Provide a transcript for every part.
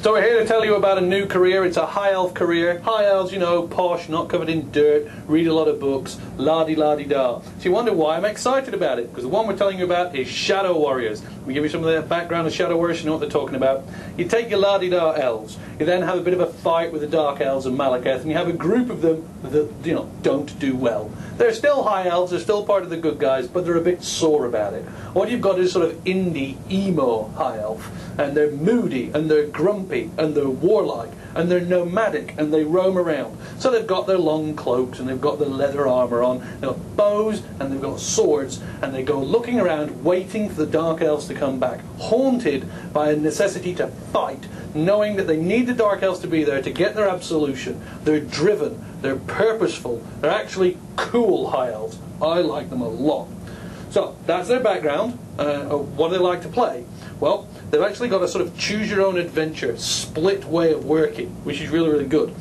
So we're here to tell you about a new career. It's a high elf career. High elves, you know, posh, not covered in dirt, read a lot of books, la-di-la-di-da. So you wonder why I'm excited about it, because the one we're telling you about is Shadow Warriors. We give you some of the background of Shadow Warriors, you know what they're talking about. You take your la-di-da elves, you then have a bit of a fight with the Dark Elves and Malekith, and you have a group of them that, you know, don't do well. They're still high elves, they're still part of the good guys, but they're a bit sore about it. What you've got is sort of indie, emo high elf, and they're moody, and they're grumpy, and they're warlike, and they're nomadic, and they roam around. So they've got their long cloaks, and they've got their leather armour on, they've got bows, and they've got swords, and they go looking around, waiting for the Dark Elves to come back, haunted by a necessity to fight, knowing that they need the Dark Elves to be there to get their absolution. They're driven, they're purposeful, they're actually cool high elves. I like them a lot. So that's their background. What do they like to play? Well, they've actually got a sort of choose-your-own-adventure, split way of working, which is really, really good.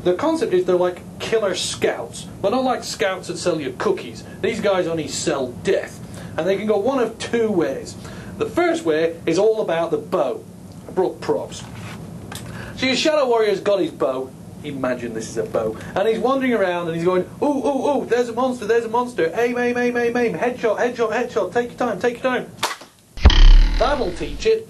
The concept is they're like killer scouts, but not like scouts that sell you cookies. These guys only sell death. And they can go one of two ways. The first way is all about the bow. I brought props. So your Shadow Warrior's got his bow. Imagine this is a bow. And he's wandering around and he's going, ooh, ooh, ooh, there's a monster, there's a monster. Aim, aim, aim, aim, aim. Headshot, headshot, headshot. Take your time, take your time. That'll teach it.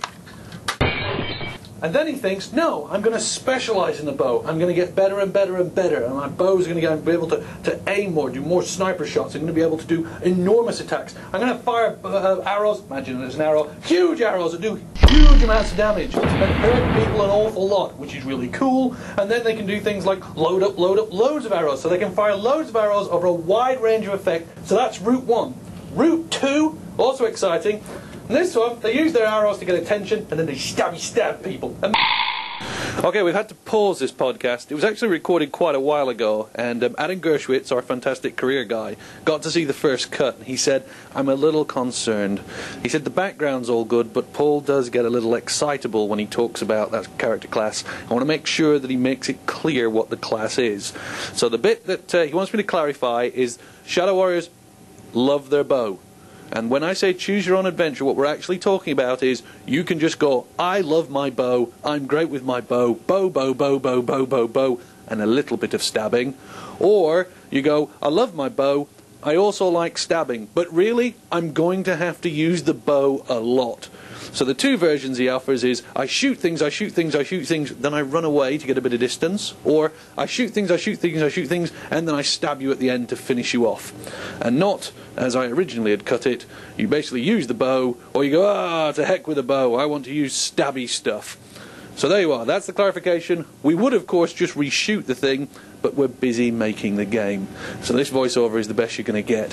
And then he thinks, no, I'm going to specialise in the bow. I'm going to get better and better and better. And my bow's going to be able to aim more, do more sniper shots. I'm going to be able to do enormous attacks. I'm going to fire arrows, imagine there's an arrow, huge arrows that do huge amounts of damage and hurt people an awful lot, which is really cool. And then they can do things like load up loads of arrows. So they can fire loads of arrows over a wide range of effect. So that's route one. Route two, also exciting. And this one, they use their arrows to get attention, and then they stab people. Okay, we've had to pause this podcast. It was actually recorded quite a while ago, and Adam Gershwitz, our fantastic career guy, got to see the first cut, and he said, I'm a little concerned. He said the background's all good, but Paul does get a little excitable when he talks about that character class. I want to make sure that he makes it clear what the class is. So the bit that he wants me to clarify is Shadow Warriors love their bow. And when I say choose your own adventure, what we're actually talking about is you can just go, I love my bow, I'm great with my bow, bow, bow, bow, bow, bow, bow, bow, and a little bit of stabbing. Or you go, I love my bow, I also like stabbing, but really, I'm going to have to use the bow a lot. So the two versions he offers is, I shoot things, I shoot things, I shoot things, then I run away to get a bit of distance. Or, I shoot things, I shoot things, I shoot things, and then I stab you at the end to finish you off. And not, as I originally had cut it, you basically use the bow, or you go, to heck with the bow, I want to use stabby stuff. So there you are, that's the clarification. We would, of course, just reshoot the thing, but we're busy making the game. So this voiceover is the best you're going to get.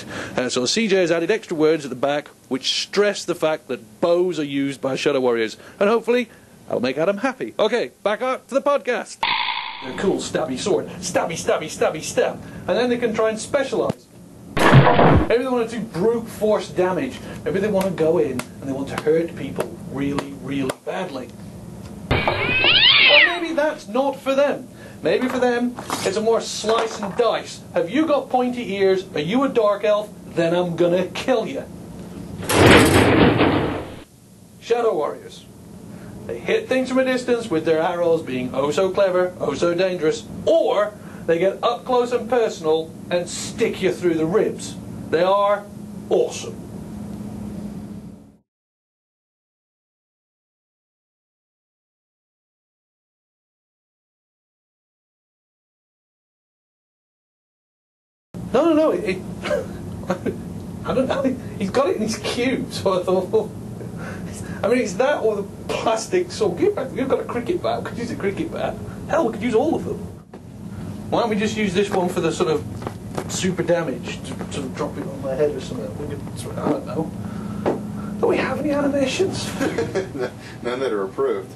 So CJ has added extra words at the back, which stress the fact that bows are used by Shadow Warriors. And hopefully, I'll make Adam happy. Okay, back up to the podcast. They're cool, stabby sword. Stabby, stabby, stabby, stab. And then they can try and specialise. Maybe they want to do brute force damage. Maybe they want to go in and they want to hurt people really, really badly. Or maybe that's not for them. Maybe for them, it's a more slice and dice. Have you got pointy ears? Are you a dark elf? Then I'm gonna kill you. Shadow Warriors. They hit things from a distance with their arrows being oh so clever, oh so dangerous. Or they get up close and personal and stick you through the ribs. They are awesome. No, I don't know. He's got it in his cube, so I thought, I mean, it's that or the plastic sword. You've got a cricket bat. We could use a cricket bat. Hell, we could use all of them. Why don't we just use this one for the sort of super damage, to sort of drop it on my head or something? We could, I don't know. Don't we have any animations? None that are approved.